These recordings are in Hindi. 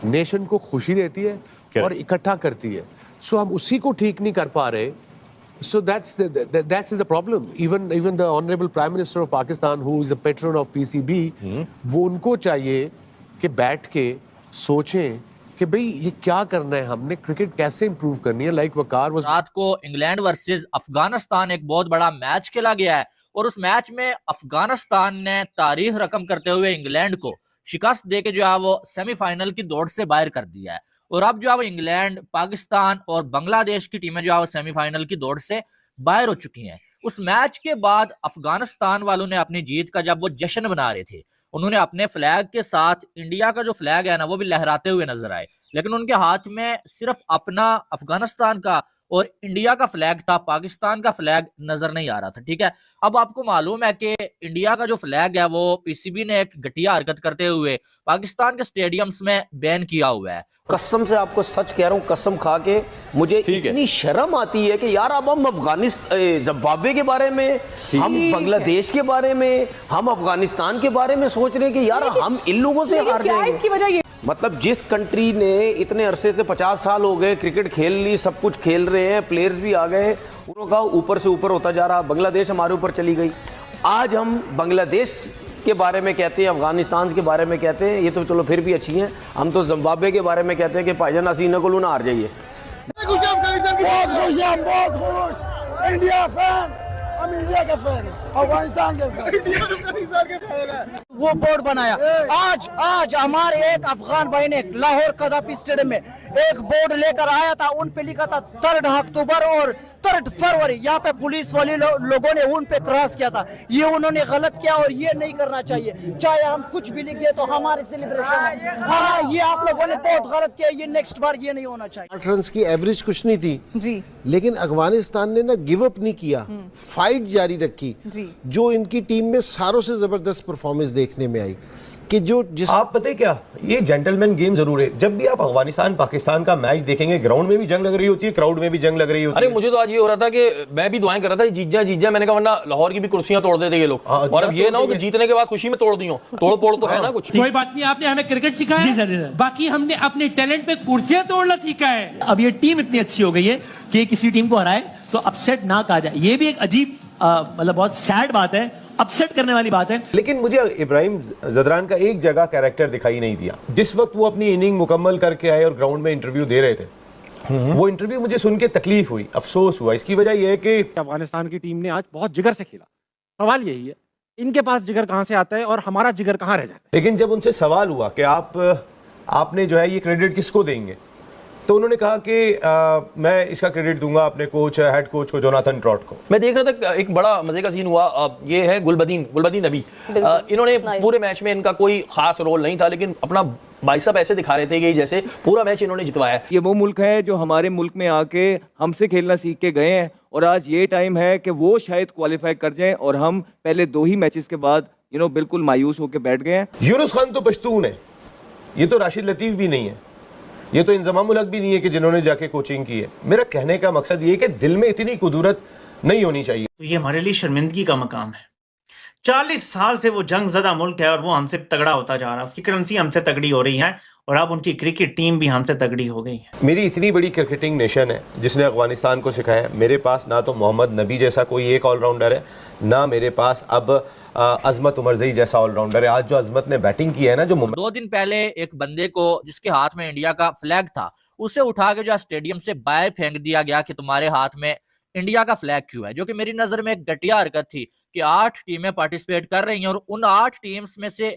नेशन को खुशी देती है और इकट्ठा करती है। सो हम उसी को ठीक नहीं कर पा रहे। So that's the problem. Even the Honorable Prime Minister of Pakistan, who is a patron of PCB, वो उनको चाहिए कि बैठ के सोचें कि भाई ये क्या करना है, हमने क्रिकेट कैसे इंप्रूव करनी है। लाइक वकार वाज रात को इंग्लैंड वर्सेस अफगानिस्तान एक बहुत बड़ा मैच खेला गया है और उस मैच में अफगानिस्तान ने तारीख रकम करते हुए इंग्लैंड को शिकस्त देके जो है वो सेमीफाइनल की दौड़ से बाहर कर दिया है। और अब जो है वो इंग्लैंड, पाकिस्तान और बांग्लादेश की टीमें जो है वो सेमीफाइनल की दौड़ से बाहर हो चुकी हैं। उस मैच के बाद अफगानिस्तान वालों ने अपनी जीत का जब वो जश्न मना रहे थे, उन्होंने अपने फ्लैग के साथ इंडिया का जो फ्लैग है ना वो भी लहराते हुए नजर आए, लेकिन उनके हाथ में सिर्फ अपना अफगानिस्तान का और इंडिया का फ्लैग था, पाकिस्तान का फ्लैग नजर नहीं आ रहा था। ठीक है, अब आपको मालूम है कि इंडिया का जो फ्लैग है वो पीसीबी ने एक घटिया हरकत करते हुए पाकिस्तान के स्टेडियम्स में बैन किया हुआ है। कसम से आपको सच कह रहा हूँ, कसम खा के मुझे इतनी शर्म आती है कि यार अब हम अफगानिस्तान, जिम्बाब्वे के बारे में, हम बांग्लादेश के बारे में, हम अफगानिस्तान के बारे में सोच रहे हैं कि यार हम इन लोगों से हार जाएंगे। इसकी वजह ये मतलब जिस कंट्री ने इतने अरसे से 50 साल हो गए क्रिकेट खेल ली, सब कुछ खेल रहे हैं, प्लेयर्स भी आ गए, उनका ऊपर से ऊपर होता जा रहा। बांग्लादेश हमारे ऊपर चली गई। आज हम बांग्लादेश के बारे में कहते हैं, अफगानिस्तान के बारे में कहते हैं, ये तो चलो फिर भी अच्छी हैं। हम तो जिम्बाब्वे के बारे में कहते हैं कि भाईजान हसीना को ना हार जाइए। बहुत खुश इंडिया फैन, हम इंडिया के फैन हैं, अफगानिस्तान के फैन हैं। वो बोर्ड बनाया। आज हमारे एक अफगान भाई ने लाहौर कदापी स्टेडियम में एक बोर्ड लेकर आया था, उन पे लिखा था 3 अक्टूबर और 3 फरवरी। यहाँ पे पुलिस वाले लोगों ने उन पे क्रॉस किया था। ये उन्होंने गलत किया और ये नहीं करना चाहिए। चाहे हम कुछ भी लिख दे तो हमारी सेलिब्रेशन है। हाँ, ये आप लोगों ने बहुत गलत किया, ये नेक्स्ट बार ये नहीं होना चाहिए। 8 रन की एवरेज कुछ नहीं थी जी, लेकिन अफगानिस्तान ने ना गिव अप नहीं किया, फाइट जारी रखी जी। जो इनकी टीम में सारों से जबरदस्त परफॉर्मेंस देखने में आई कि आप पता है क्या, ये जेंटलमैन गेम जरूर है। जब भी आप अफगानिस्तान पाकिस्तान का मैच देखेंगे, ग्राउंड में भी जंग लग रही होती है, क्राउड में भी जंग लग रही होती है। अरे मुझे तो आज ये हो रहा था कि मैं भी दुआएं कर रहा था जीजा मैंने कहा, वरना लाहौर की भी कुर्सियां तोड़ देते ये लोग। और अब ये ना हो कि जीतने के बाद खुशी में तोड़ दी हो। तोड़ फोड़ तो है ना कुछ। कोई बात नहीं, आपने हमें क्रिकेट सिखाया जी सर। बाकी हमने अपने टैलेंट पे कुर्सियां तोड़ना सीखा है। अब ये टीम इतनी अच्छी हो गई है कि किसी टीम को हराए तो अपसेट ना कहा जाए। ये भी एक अजीब मतलब बहुत सैड बात है, अपसेट करने वाली बात है। लेकिन मुझे इब्राहिम जदरान का एक जगह कैरेक्टर दिखाई नहीं दिया। जिस वक्त वो अपनी इनिंग मुकम्मल करके आए और ग्राउंड में इंटरव्यू दे रहे थे, वो इंटरव्यू मुझे सुन के तकलीफ हुई, अफसोस हुआ। इसकी वजह यह है कि अफगानिस्तान की टीम ने आज बहुत जिगर से खेला। सवाल यही है, इनके पास जिगर कहां से आता है और हमारा जिगर कहां रह जाता है। लेकिन जब उनसे सवाल हुआ कि आपने जो है ये क्रेडिट किसको देंगे, तो उन्होंने कहा कि मैं इसका क्रेडिट दूंगा अपने कोच, हेड कोच को, जोनाथन ट्रॉट को। मैं देख रहा था एक बड़ा मजे का सीन हुआ। ये है गुलबदीन नबी। इन्होंने पूरे मैच में, इनका कोई खास रोल नहीं था, लेकिन अपना बाइसेप ऐसे दिखा रहे थे कि जैसे पूरा मैच इन्होंने जितवाया। ये वो मुल्क है जो हमारे मुल्क में आके हमसे खेलना सीख के गए हैं और आज ये टाइम है कि वो शायद क्वालिफाई कर जाएं और हम पहले 2 ही मैचेस के बाद बिल्कुल मायूस होकर बैठ गए हैं। यूनुस खान तो पश्तून है, ये तो राशिद लतीफ़ भी नहीं है, ये तो इंजमाम उल हक भी नहीं है कि जिन्होंने जाके कोचिंग की है। मेरा कहने का मकसद ये कि दिल में इतनी कुदरत नहीं होनी चाहिए। तो ये हमारे लिए शर्मिंदगी का मकाम है। 40 साल से वो जंग ज़दा मुल्क है और वो हमसे तगड़ा होता जा रहा है। उसकी करेंसी हमसे तगड़ी हो रही है और अब उनकी क्रिकेट टीम भी हमसे तगड़ी हो गई है। मेरी इतनी बड़ी क्रिकेटिंग नेशन है जिसने अफगानिस्तान को सिखाया। मेरे पास ना तो मोहम्मद नबी जैसा कोई एक ऑलराउंडर है, ना मेरे पास अब अजमत उमरजई जैसा ऑलराउंडर है। आज जो अजमत ने बैटिंग की है ना, जो 2 दिन पहले एक बंदे को जिसके हाथ में इंडिया का फ्लैग था, उसे उठा के जो स्टेडियम से बाहर फेंक दिया गया कि तुम्हारे हाथ में इंडिया का फ्लैग क्यों है, जो कि मेरी नजर में एक घटिया हरकत थी कि 8 टीमें पार्टिसिपेट कर रही हैं और उन 8 टीम्स में से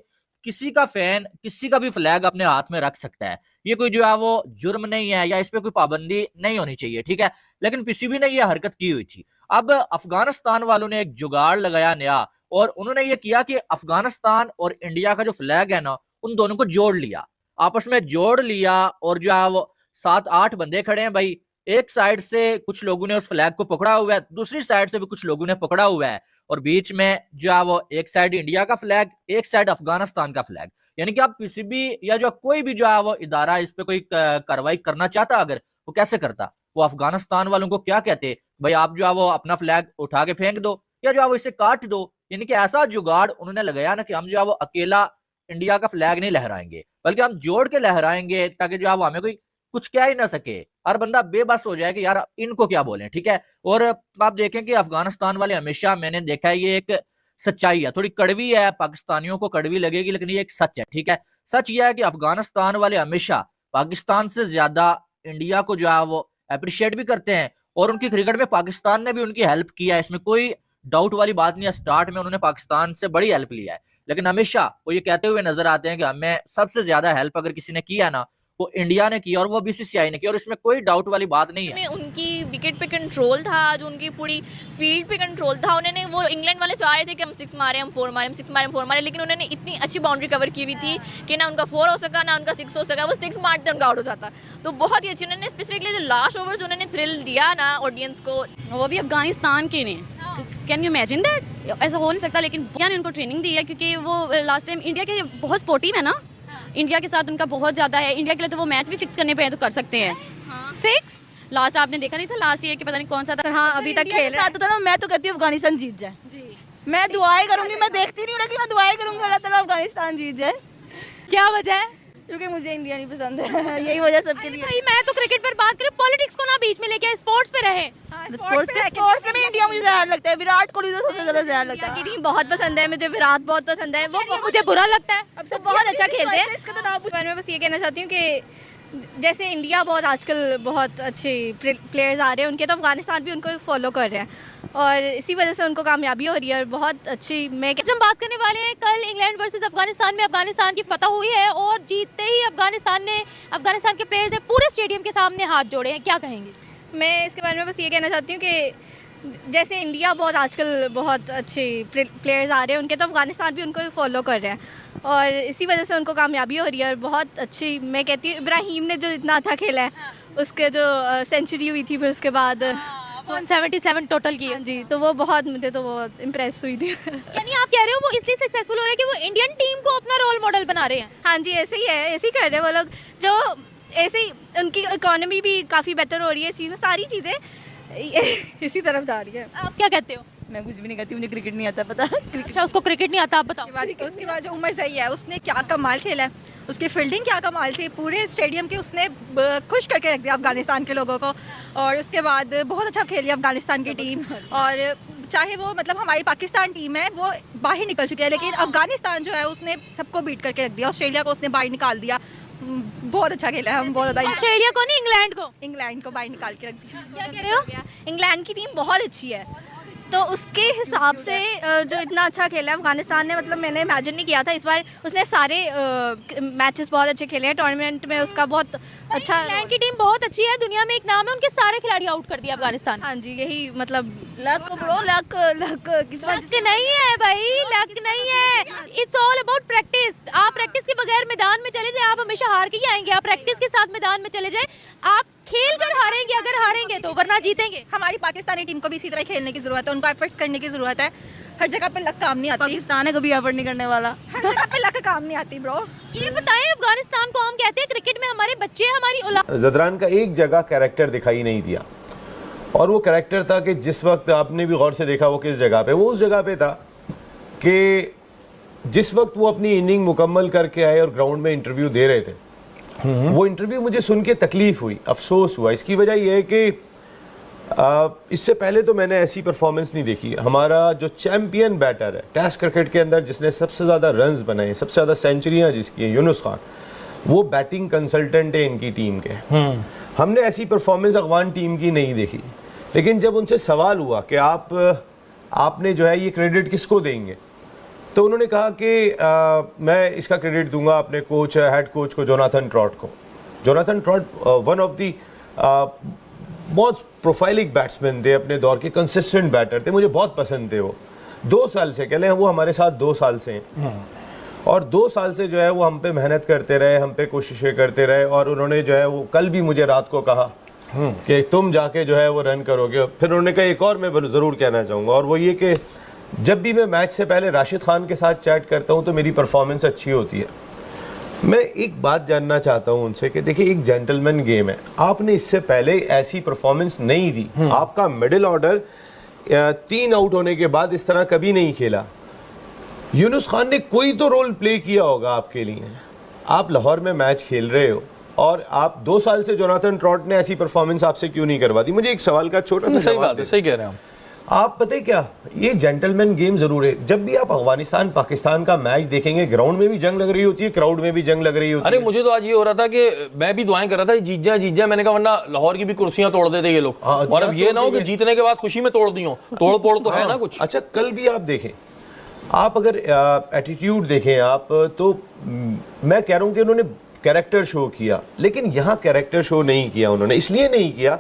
किसी का फैन किसी का भी फ्लैग अपने हाथ में रख सकता है। ये कोई जो है वो जुर्म नहीं है या इस पे कोई पाबंदी नहीं होनी चाहिए, ठीक है। लेकिन पीसीबी ने ये हरकत की हुई थी। अब अफगानिस्तान वालों ने एक जुगाड़ लगाया नया और उन्होंने ये किया कि अफगानिस्तान और इंडिया का जो फ्लैग है ना, उन दोनों को जोड़ लिया, आपस में जोड़ लिया। और जो है वो 7-8 बंदे खड़े हैं भाई, एक साइड से कुछ लोगों ने उस फ्लैग को पकड़ा हुआ है, दूसरी साइड से भी कुछ लोगों ने पकड़ा हुआ है और बीच में जो है वो एक साइड इंडिया का फ्लैग, एक साइड अफगानिस्तान का फ्लैग। यानी कि अब पीसीबी या जो कोई भी जो है वो इदारा इस पे कोई कार्रवाई करना चाहता, अगर वो कैसे करता, वो अफगानिस्तान वालों को क्या कहते, भाई आप जो है वो अपना फ्लैग उठा के फेंक दो या जो है वो इसे काट दो। यानी कि ऐसा जुगाड़ उन्होंने लगाया ना कि हम जो है वो अकेला इंडिया का फ्लैग नहीं लहराएंगे, बल्कि हम जोड़ के लहराएंगे ताकि जो हमें कोई कुछ कह ही ना सके, हर बंदा बेबस हो जाए कि यार इनको क्या बोलें, ठीक है। और आप देखें कि अफगानिस्तान वाले हमेशा, मैंने देखा है ये एक सच्चाई है, थोड़ी कड़वी है, पाकिस्तानियों को कड़वी लगेगी लेकिन ये एक सच है, ठीक है। सच ये है कि अफगानिस्तान वाले हमेशा पाकिस्तान से ज्यादा इंडिया को जो है वो अप्रिशिएट भी करते हैं, और उनकी क्रिकेट में पाकिस्तान ने भी उनकी हेल्प किया है, इसमें कोई डाउट वाली बात नहीं है। स्टार्ट में उन्होंने पाकिस्तान से बड़ी हेल्प लिया है, लेकिन हमेशा वो ये कहते हुए नजर आते हैं कि हमें सबसे ज्यादा हेल्प अगर किसी ने किया ना वो इंडिया ने किया और वो बीसीसीआई ने किया, और इसमें कोई डाउट वाली बात नहीं है। उनकी विकेट पे कंट्रोल था, जो उनकी पूरी फील्ड पे कंट्रोल था। उन्होंने, वो इंग्लैंड वाले चाह रहे थे कि हम 6 मारे, हम 4 मारे, हम 6 मारे, हम 4 मारे, लेकिन उन्होंने इतनी अच्छी बाउंड्री कवर की हुई थी कि ना उनका 4 हो सका ना उनका 6 हो सका, वो 6 मारते उनका आउट हो जाता। तो बहुत ही अच्छी उन्होंने स्पेसिफिकली जो लास्ट ओवर्स उन्होंने थ्रिल दिया ना ऑडियंस को, वो भी अफगानिस्तान के ने। Can you imagine that? ऐसा हो नहीं सकता, लेकिन ने उनको ट्रेनिंग दी है क्योंकि वो लास्ट टाइम इंडिया के बहुत स्पोर्टिव है ना, इंडिया के साथ उनका बहुत ज़्यादा है। इंडिया के लिए तो वो मैच भी फिक्स करने पे है तो कर सकते हैं। फिक्स लास्ट आपने देखा नहीं था, लास्ट ईयर के पता नहीं कौन सा था। हाँ, अभी तक खेल साथ होता ना। मैं तो कहती हूँ अफगानिस्तान जीत जाए जी। मैं दुआएं करूंगी, मैं देखती नहीं हूँ लेकिन मैं दुआएं करूंगी अल्लाह ताला अफगानिस्तान जीत जाए। क्या वजह है? क्योंकि मुझे इंडिया नहीं पसंद है, यही वजह सबके लिए। भाई मैं तो क्रिकेट पर बात करूँ, पॉलिटिक्स को ना बीच में लेके स्पोर्ट्स पे रहे। स्पोर्ट्स में भी इंडिया मुझे ज़्यादा लगता है, विराट कोहली तो सबसे ज़्यादा ज़्यादा लगता है। टीम बहुत पसंद है मुझे, विराट बहुत पसंद है, वो मुझे बुरा लगता है। अब सब बहुत अच्छा खेलते हैं। मैं बस ये कहना चाहती हूँ कि जैसे इंडिया बहुत आजकल बहुत अच्छे प्लेयर्स आ रहे हैं उनके, तो अफगानिस्तान भी उनको फॉलो कर रहे हैं और इसी वजह से उनको कामयाबी हो रही है और बहुत अच्छी। मैं हम बात करने वाले हैं कल इंग्लैंड वर्सेस अफगानिस्तान में अफगानिस्तान की फतह हुई है और जीतते ही अफगानिस्तान के प्लेयर्स ने पूरे स्टेडियम के सामने हाथ जोड़े हैं, क्या कहेंगे? मैं इसके बारे में बस ये कहना चाहती हूँ कि जैसे इंडिया बहुत आजकल बहुत अच्छे प्लेयर्स आ रहे हैं उनके, तो अफगानिस्तान भी उनको फॉलो कर रहे हैं और इसी वजह से उनको कामयाबी हो रही है और बहुत अच्छी। मैं कहती हूँ इब्राहिम ने जो इतना अच्छा खेला है, उसके जो सेंचुरी हुई थी, फिर उसके बाद 177 टोटल की है जी, तो वो बहुत, मुझे तो बहुत इम्प्रेस हुई थी। यानी आप कह रहे हो वो इसलिए सक्सेसफुल हो रहे हैं कि वो इंडियन टीम को अपना रोल मॉडल बना रहे हैं? हाँ जी, ऐसे ही है, ऐसे ही कर रहे हैं वो लोग, जो ऐसे ही उनकी इकोनॉमी भी काफ़ी बेहतर हो रही है, इस चीज़ में सारी चीज़ें इसी तरफ जा रही है। आप क्या कहते हो? मैं कुछ भी नहीं कहती, मुझे क्रिकेट नहीं आता, पता। अच्छा, उसको क्रिकेट नहीं आता, आप बताओ। उसके बाद जो उमर सही है, उसने क्या कमाल खेला है, उसकी फील्डिंग क्या कमाल थी, पूरे स्टेडियम के उसने खुश करके रख दिया अफगानिस्तान के लोगों को। और उसके बाद बहुत अच्छा खेली अफगानिस्तान की टीम, और चाहे वो मतलब हमारी पाकिस्तान टीम है वो बाहर निकल चुकी है, लेकिन अफगानिस्तान जो है उसने सबको बीट करके रख दिया। ऑस्ट्रेलिया को उसने बाहर निकाल दिया, बहुत अच्छा खेला है, हम बहुत ज़्यादा। ऑस्ट्रेलिया को नहीं, इंग्लैंड को बाहर निकाल के रख दिया। क्या कह रहे हो? इंग्लैंड की टीम बहुत अच्छी है, तो उसके हिसाब से जो इतना अच्छा खेला है अफगानिस्तान ने, मतलब मैंने इमेजिन नहीं किया था। इस बार उसने सारे मैचेस बहुत अच्छे खेले हैं, टूर्नामेंट में उसका बहुत अच्छा। इंग्लैंड की टीम बहुत अच्छी है, दुनिया में एक नाम है, उनके सारे खिलाड़ी आउट कर दिया अफगानिस्तान। हाँ जी, यही मतलब लक ब्रो, लक किस्मत नहीं है भाई, लक नहीं है, इट्स ऑल अबाउट प्रैक्टिस। आप प्रैक्टिस के बगैर मैदान में चले जाए, आप हमेशा हार के ही आएंगे। आप प्रैक्टिस के साथ मैदान में चले जाए, आप खेल कर हारेंगे अगर हारेंगे तो, वरना जीतेंगे। हमारी पाकिस्तानी टीम को भी इसी तरह खेलने की जरूरत है, उनको एफर्ट्स करने की जरूरत है। हर जगह पे लक काम नहीं आती, पाकिस्तान है कभी एफर्ट नहीं करने वाला, हर जगह पे लक काम नहीं आती ब्रो। ये बताएं, अफगानिस्तान को हम कहते हैं क्रिकेट में हमारे बच्चे हैं, हमारी औलाद। ज़दरान का एक जगह कैरेक्टर दिखाई नहीं दिया, और वो कैरेक्टर था कि जिस वक्त आपने भी गौर से देखा वो किस जगह पे, वो उस जगह पे था कि जिस वक्त वो अपनी इनिंग मुकम्मल करके आए और ग्राउंड में इंटरव्यू दे रहे थे, वो इंटरव्यू मुझे सुन के तकलीफ हुई, अफसोस हुआ। इसकी वजह यह है कि इससे पहले तो मैंने ऐसी परफॉर्मेंस नहीं देखी। हमारा जो चैम्पियन बैटर है टेस्ट क्रिकेट के अंदर, जिसने सबसे ज़्यादा रन्स बनाए, सबसे ज़्यादा सेंचुरियाँ जिसकी हैं, यूनुस खान, वो बैटिंग कंसल्टेंट है इनकी टीम के। हमने ऐसी परफॉर्मेंस अफगान टीम की नहीं देखी, लेकिन जब उनसे सवाल हुआ कि आपने जो है ये क्रेडिट किसको देंगे, तो उन्होंने कहा कि मैं इसका क्रेडिट दूंगा अपने कोच, हेड कोच को, जोनाथन ट्रॉट को। Jonathan trout one of the बहुत प्रोफाइलिक बैट्समैन थे अपने दौर के, कंसिस्टेंट बैटर थे, मुझे बहुत पसंद थे वो। 2 साल से कह लें, वो हमारे साथ 2 साल से हैं, और 2 साल से जो है वो हम पे मेहनत करते रहे, हम पे कोशिशें करते रहे, और उन्होंने जो है वो कल भी मुझे रात को कहा कि तुम जाके जो है वो रन करोगे। फिर उन्होंने कहा एक और मैं ज़रूर कहना चाहूँगा, और वो ये कि जब भी मैं मैच से पहले राशिद खान के साथ चैट करता हूँ तो मेरी परफॉर्मेंस अच्छी होती है। मैं एक बात जानना चाहता हूँ उनसे कि देखिए, एक जेंटलमैन गेम है, आपने इससे पहले ऐसी परफॉर्मेंस नहीं दी, आपका मिडिल ऑर्डर 3 आउट होने के बाद इस तरह कभी नहीं खेला। यूनुस खान ने कोई तो रोल प्ले किया होगा आपके लिए, आप लाहौर में मैच खेल रहे हो और आप 2 साल से जोनाथन ट्रॉट ने ऐसी परफॉर्मेंस आपसे क्यों नहीं करवा दी? मुझे एक सवाल का छोटा सा सही बात है, सही कह रहे हैं आप पता है क्या, ये जेंटलमैन गेम जरूर है। जब भी आप अफगानिस्तान पाकिस्तान का मैच देखेंगे, ग्राउंड में भी जंग लग रही होती है, क्राउड में भी जंग लग रही होती है। अरे मुझे तो आज ये हो रहा था कि मैं भी दुआएं कर रहा था, जीत मैंने कहा, वरना लाहौर की भी कुर्सियां तोड़ देते ये लोग। और अब ये ना हो कि जीतने के बाद खुशी में तोड़ दी हो, तोड़ फोड़ तो है ना कुछ। अच्छा, कल भी आप देखें, आप अगर एटीट्यूड देखें आप, तो मैं कह रहा हूं कि उन्होंने कैरेक्टर शो किया, लेकिन यहाँ कैरेक्टर शो नहीं किया उन्होंने। इसलिए नहीं किया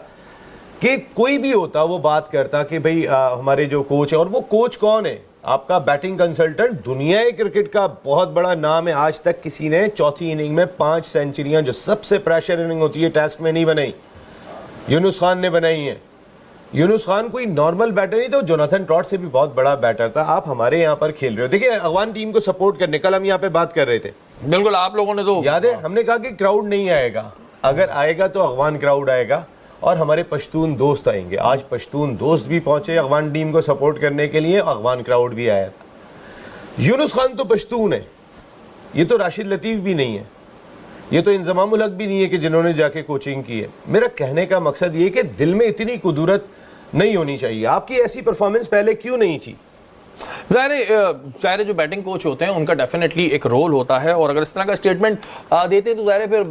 कि कोई भी होता वो बात करता कि भाई हमारे जो कोच है, और वो कोच कौन है? आपका बैटिंग कंसल्टेंट, दुनिया क्रिकेट का बहुत बड़ा नाम है। आज तक किसी ने चौथी इनिंग में 5 सेंचुरियां, जो सबसे प्रेशर इनिंग होती है टेस्ट में, नहीं बनाई। यूनुस खान ने बनाई है। यूनुस खान कोई नॉर्मल बैटर नहीं था, जोनाथन ट्रॉट से भी बहुत बड़ा बैटर था। आप हमारे यहाँ पर खेल रहे हो। देखिए, अफगान टीम को सपोर्ट करने, कल हम यहाँ पे बात कर रहे थे, बिल्कुल आप लोगों ने तो याद है, हमने कहा कि क्राउड नहीं आएगा, अगर आएगा तो अफगान क्राउड आएगा और हमारे पश्तून दोस्त आएंगे। आज पश्तून दोस्त भी पहुंचे अफगान टीम को सपोर्ट करने के लिए, अफगान क्राउड भी आया था। यूनुस खान तो पश्तून है, ये तो राशिद लतीफ़ भी नहीं है, ये तो इंज़माम उल हक भी नहीं है कि जिन्होंने जाके कोचिंग की है। मेरा कहने का मकसद ये कि दिल में इतनी कुदरत नहीं होनी चाहिए। आपकी ऐसी परफॉर्मेंस पहले क्यों नहीं थी? ज़ाहिर जो बैटिंग कोच होते हैं उनका डेफिनेटली एक रोल होता है, और अगर इस तरह का स्टेटमेंट देते हैं तो ज़ाहिर फिर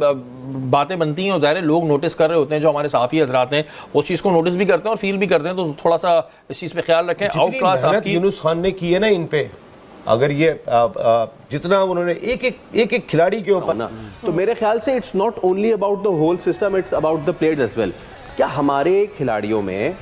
बातें बनती हैं, और ज़ाहिर लोग नोटिस कर रहे होते हैं, जो हमारे साफ़ी हज़रात हैं उस चीज़ को नोटिस भी करते हैं और फील भी करते हैं। तो थोड़ा सा इस चीज़ पे ख्याल रखें। आउट क्लास आपकी यूनुस खान ने की है ना इन पे, अगर ये जितना उन्होंने एक खिलाड़ी के ऊपर ना, तो मेरे ख्याल से it's not only about the whole system, it's about the players as well. क्या हमारे खिलाड़ियों में,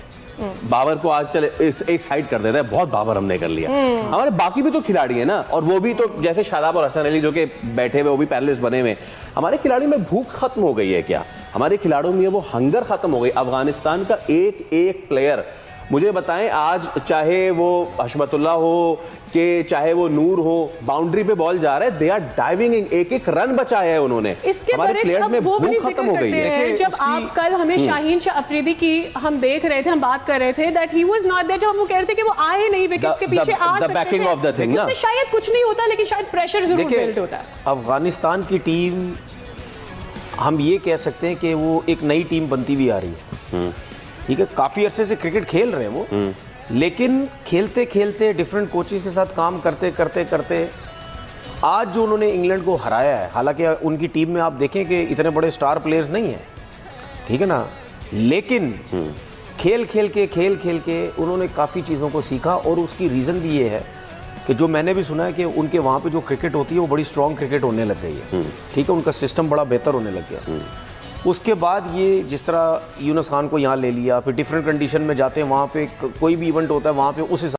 बाबर को आज चले एक साइड कर देता है, बहुत बाबर हमने कर लिया, हमारे बाकी भी तो खिलाड़ी है ना, और वो भी तो जैसे शादाब और हसन अली जो कि बैठे हुए, वो भी पैनलिस्ट बने हुए। हमारे खिलाड़ियों में भूख खत्म हो गई है क्या? हमारे खिलाड़ियों में वो हंगर खत्म हो गई। अफगानिस्तान का एक एक प्लेयर मुझे बताएं, आज चाहे वो हशमतुल्लाह हो कि चाहे वो नूर हो, बाउंड्री पे बॉल जा रहा है, दे आर डाइविंग इन, एक एक रन बचाया है उन्होंने। इसके प्लेयर्स में वो भी खत्म हो गई है। जब आप कल हमें शाहीन शाह अफरीदी की हम देख रहे थे, हम बात कर रहे थे that he was not there, जब हम वो कह रहे थे कि वो आए नहीं विकेट्स के पीछे आ सकते थे, उससे शायद कुछ नहीं होता, लेकिन शायद प्रेशर जरूर बिल्ड होता है। अफगानिस्तान की टीम, हम ये कह सकते हैं कि वो एक नई टीम बनती भी आ रही है। ठीक है, काफी अरसे से क्रिकेट खेल रहे हैं वो, लेकिन खेलते खेलते डिफरेंट कोचेस के साथ काम करते करते करते आज जो उन्होंने इंग्लैंड को हराया है, हालांकि उनकी टीम में आप देखें कि इतने बड़े स्टार प्लेयर्स नहीं हैं, ठीक है ना, लेकिन खेल खेल के उन्होंने काफ़ी चीज़ों को सीखा। और उसकी रीज़न भी ये है कि जो मैंने भी सुना है कि उनके वहाँ पे जो क्रिकेट होती है वो बड़ी स्ट्रॉन्ग क्रिकेट होने लग गई है। ठीक है, उनका सिस्टम बड़ा बेहतर होने लग गया। उसके बाद ये जिस तरह यूनुस खान को यहाँ ले लिया, फिर डिफरेंट कंडीशन में जाते हैं, वहाँ पे कोई भी इवेंट होता है वहाँ पे उस